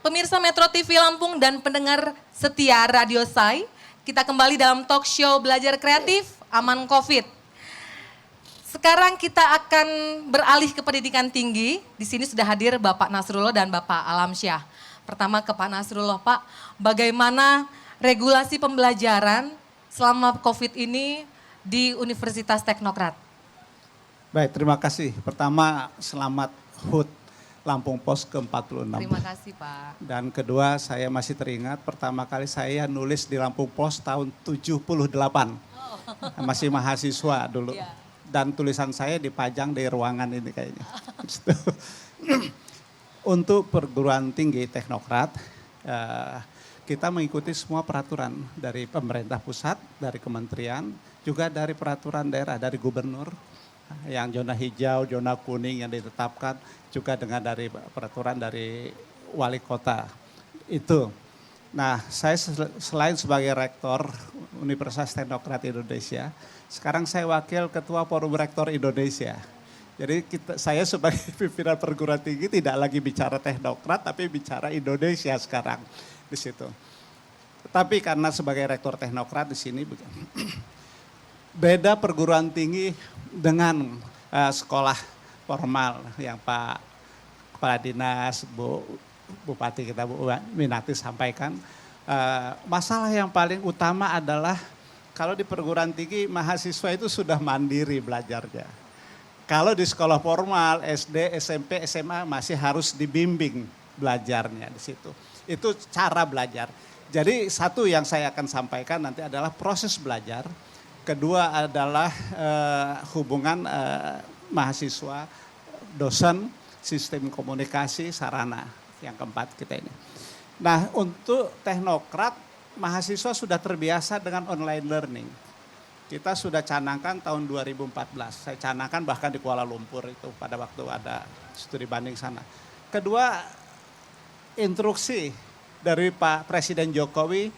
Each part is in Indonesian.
Pemirsa Metro TV Lampung dan pendengar setia Radio Sai, kita kembali dalam talk show Belajar Kreatif Aman Covid. Sekarang kita akan beralih ke pendidikan tinggi. Di sini sudah hadir Bapak Nasrullah dan Bapak Alamsyah. Pertama ke Pak Nasrullah, Pak, bagaimana regulasi pembelajaran selama Covid ini di Universitas Teknokrat? Baik, terima kasih. Pertama, selamat HUT Lampung Pos ke-46. Terima kasih, Pak. Dan kedua, saya masih teringat pertama kali saya nulis di Lampung Pos tahun 78. Masih mahasiswa dulu. Yeah. Dan tulisan saya dipajang di ruangan ini kayaknya. Untuk perguruan tinggi Teknokrat, kita mengikuti semua peraturan dari pemerintah pusat, dari kementerian, juga dari peraturan daerah, dari gubernur, yang zona hijau, zona kuning yang ditetapkan, juga dengan dari peraturan dari wali kota. Itu. Nah, saya selain sebagai rektor Universitas Teknokrat Indonesia, sekarang saya wakil ketua Forum Rektor Indonesia. Jadi saya sebagai pimpinan perguruan tinggi tidak lagi bicara Teknokrat, tapi bicara Indonesia sekarang di situ. Tapi karena sebagai rektor Teknokrat di sini, beda perguruan tinggi dengan sekolah formal yang Pak Kepala Dinas, Bu Bupati kita Bu Minati sampaikan. Masalah yang paling utama adalah kalau di perguruan tinggi mahasiswa itu sudah mandiri belajarnya. Kalau di sekolah formal, SD, SMP, SMA masih harus dibimbing belajarnya di situ. Itu cara belajar. Jadi satu yang saya akan sampaikan nanti adalah proses belajar. Kedua adalah hubungan mahasiswa, dosen, sistem komunikasi, sarana. Yang keempat kita ini. Nah, untuk Teknokrat, mahasiswa sudah terbiasa dengan online learning. Kita sudah canangkan tahun 2014. Saya canangkan bahkan di Kuala Lumpur itu pada waktu ada studi banding sana. Kedua, instruksi dari Pak Presiden Jokowi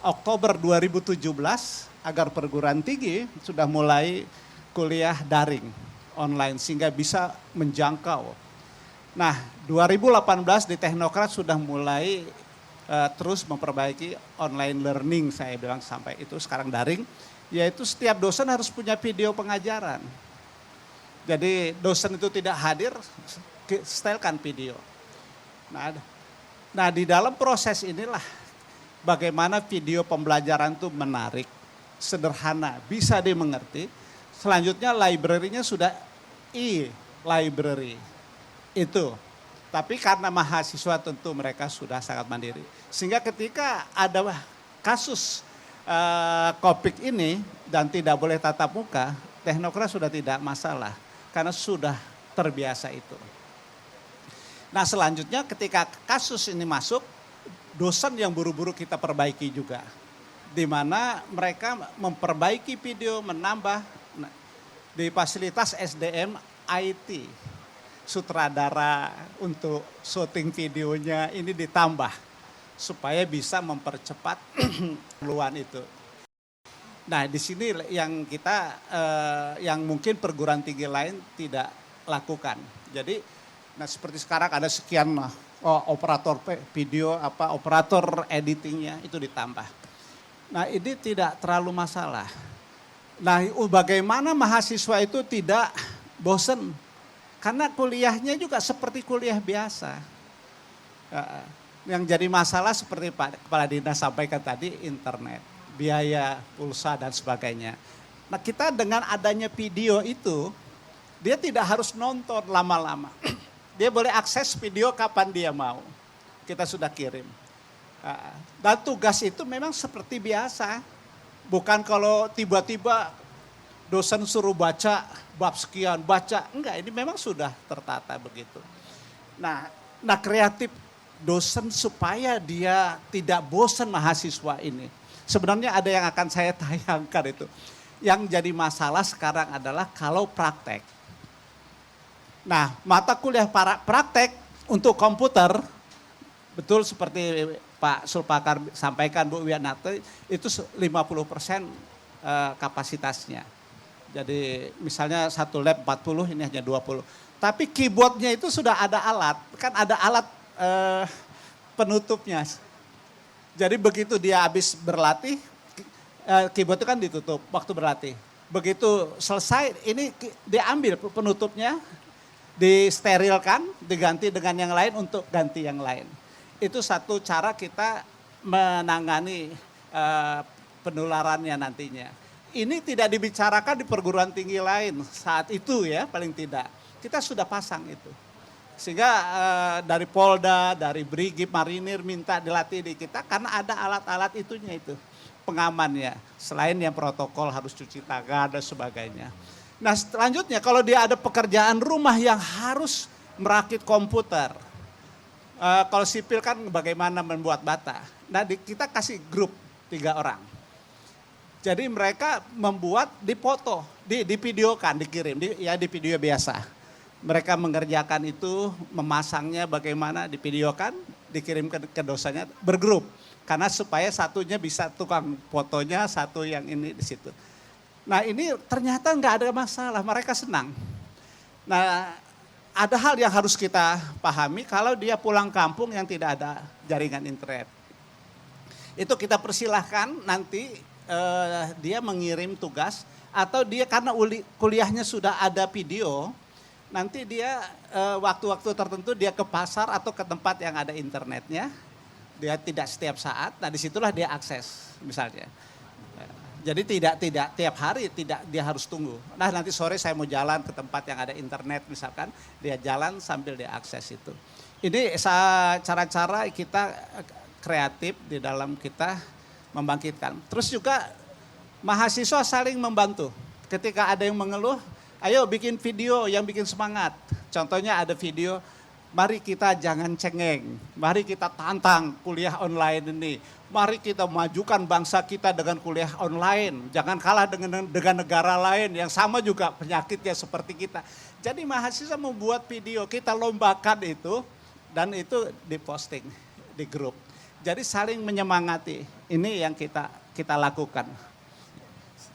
Oktober 2017 agar perguruan tinggi sudah mulai kuliah daring online sehingga bisa menjangkau. Nah, 2018 di Teknokrat sudah mulai terus memperbaiki online learning, saya bilang sampai itu sekarang daring, yaitu setiap dosen harus punya video pengajaran. Jadi dosen itu tidak hadir, setelkan video. Nah, di dalam proses inilah bagaimana video pembelajaran itu menarik, sederhana, bisa dimengerti. Selanjutnya library-nya sudah e-library. Itu. Tapi karena mahasiswa tentu mereka sudah sangat mandiri. Sehingga ketika ada kasus COVID ini dan tidak boleh tatap muka, Teknokrat sudah tidak masalah. Karena sudah terbiasa itu. Nah, selanjutnya ketika kasus ini masuk, dosen yang buru-buru kita perbaiki juga. Di mana mereka memperbaiki video, menambah di fasilitas SDM IT. Sutradara untuk syuting videonya ini ditambah supaya bisa mempercepat peluang itu. Nah, di sini yang kita yang mungkin perguruan tinggi lain tidak lakukan. Jadi, nah seperti sekarang ada sekian operator video, operator editingnya itu ditambah. Nah, ini tidak terlalu masalah. Nah, bagaimana mahasiswa itu tidak bosen? Karena kuliahnya juga seperti kuliah biasa. Yang jadi masalah seperti Pak Kepala Dinas sampaikan tadi, internet, biaya, pulsa dan sebagainya. Nah, kita dengan adanya video itu, dia tidak harus nonton lama-lama. Dia boleh akses video kapan dia mau. Kita sudah kirim. Dan tugas itu memang seperti biasa. Bukan kalau tiba-tiba dosen suruh baca bab sekian, baca. Enggak, ini memang sudah tertata begitu. Nah kreatif dosen supaya dia tidak bosan mahasiswa ini. Sebenarnya ada yang akan saya tayangkan itu. Yang jadi masalah sekarang adalah kalau praktek. Nah, mata kuliah praktek untuk komputer, betul seperti Pak Sulpakar sampaikan, Bu Wianati, itu 50% kapasitasnya. Jadi misalnya satu lab 40, ini hanya 20. Tapi keyboardnya itu sudah ada alat, kan ada alat penutupnya. Jadi begitu dia habis berlatih, keyboard itu kan ditutup waktu berlatih. Begitu selesai, ini diambil penutupnya, disterilkan, diganti dengan yang lain untuk ganti yang lain. Itu satu cara kita menangani penularannya nantinya. Ini tidak dibicarakan di perguruan tinggi lain saat itu ya, paling tidak. Kita sudah pasang itu. Sehingga dari Polda, dari Brigif, Marinir minta dilatih di kita karena ada alat-alat itunya itu, pengamannya. Selain yang protokol harus cuci tangan dan sebagainya. Nah selanjutnya kalau dia ada pekerjaan rumah yang harus merakit komputer. Kalau sipil kan bagaimana membuat bata. Nah kita kasih grup 3 orang. Jadi mereka membuat dipoto, divideokan, dikirim, di video biasa. Mereka mengerjakan itu, memasangnya bagaimana, divideokan, dikirim ke dosanya, bergrup. Karena supaya satunya bisa tukang fotonya, satu yang ini di situ. Nah ini ternyata nggak ada masalah, mereka senang. Nah ada hal yang harus kita pahami kalau dia pulang kampung yang tidak ada jaringan internet. Itu kita persilahkan nanti dia mengirim tugas atau dia karena kuliahnya sudah ada video, nanti dia waktu-waktu tertentu dia ke pasar atau ke tempat yang ada internetnya, dia tidak setiap saat, nah disitulah dia akses misalnya. Jadi tidak tiap hari tidak dia harus tunggu. Nah nanti sore saya mau jalan ke tempat yang ada internet misalkan, dia jalan sambil dia akses itu. Ini cara-cara kita kreatif di dalam kita membangkitkan. Terus juga mahasiswa saling membantu. Ketika ada yang mengeluh, ayo bikin video yang bikin semangat. Contohnya ada video, mari kita jangan cengeng, mari kita tantang kuliah online ini. Mari kita majukan bangsa kita dengan kuliah online. Jangan kalah dengan negara lain yang sama juga penyakitnya seperti kita. Jadi mahasiswa membuat video, kita lombakan itu dan itu diposting di grup. Jadi saling menyemangati, ini yang kita lakukan.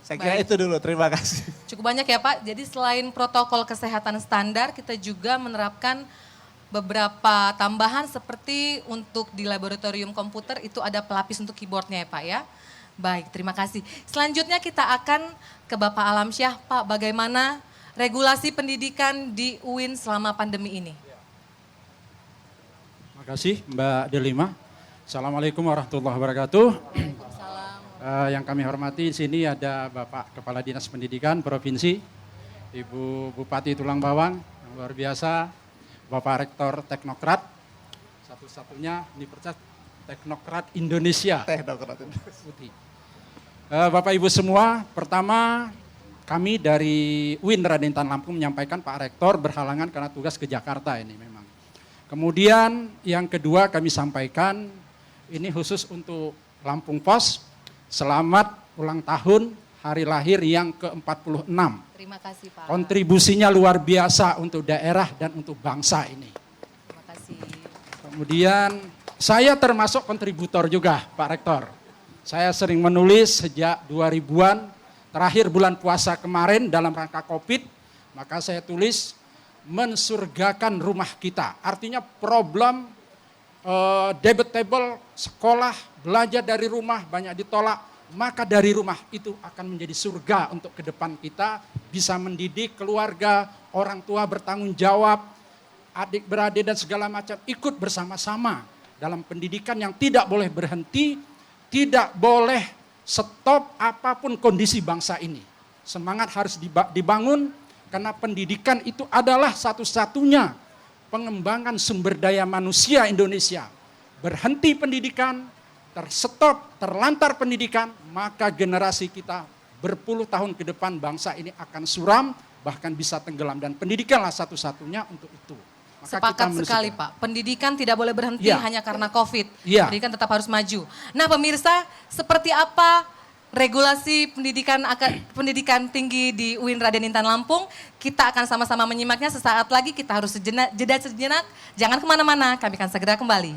Saya kira itu dulu, terima kasih. Cukup banyak ya Pak, jadi selain protokol kesehatan standar, kita juga menerapkan beberapa tambahan seperti untuk di laboratorium komputer itu ada pelapis untuk keyboardnya ya Pak ya. Baik, terima kasih. Selanjutnya kita akan ke Bapak Alamsyah. Pak, bagaimana regulasi pendidikan di UIN selama pandemi ini? Terima kasih Mbak Delima. Assalamualaikum warahmatullahi wabarakatuh. Yang kami hormati di sini ada Bapak Kepala Dinas Pendidikan Provinsi, Ibu Bupati Tulang Bawang, yang luar biasa, Bapak Rektor Teknokrat, satu-satunya Universitas Teknokrat Indonesia. Bapak Ibu semua, pertama kami dari UIN Raden Intan Lampung menyampaikan Pak Rektor berhalangan karena tugas ke Jakarta ini memang. Kemudian yang kedua kami sampaikan, ini khusus untuk Lampung Pos, selamat ulang tahun hari lahir yang ke-46. Terima kasih Pak. Kontribusinya luar biasa untuk daerah dan untuk bangsa ini. Terima kasih. Kemudian saya termasuk kontributor juga Pak Rektor. Saya sering menulis sejak 2000-an, terakhir bulan puasa kemarin dalam rangka COVID, maka saya tulis mensurgakan rumah kita. Artinya problem debatable, sekolah, belajar dari rumah banyak ditolak, maka dari rumah itu akan menjadi surga untuk ke depan kita, bisa mendidik keluarga, orang tua bertanggung jawab, adik beradik dan segala macam ikut bersama-sama dalam pendidikan yang tidak boleh berhenti, tidak boleh stop apapun kondisi bangsa ini. Semangat harus dibangun karena pendidikan itu adalah satu-satunya pengembangan sumber daya manusia Indonesia. Berhenti pendidikan, terstop, terlantar pendidikan, maka generasi kita berpuluh tahun ke depan bangsa ini akan suram, bahkan bisa tenggelam. Dan pendidikanlah satu-satunya untuk itu. Maka sepakat sekali Pak, pendidikan tidak boleh berhenti hanya karena COVID. Pendidikan tetap harus maju. Nah pemirsa, seperti apa regulasi pendidikan tinggi di UIN Raden Intan Lampung? Kita akan sama-sama menyimaknya sesaat lagi, kita harus jeda sejenak. Jangan kemana-mana, kami akan segera kembali.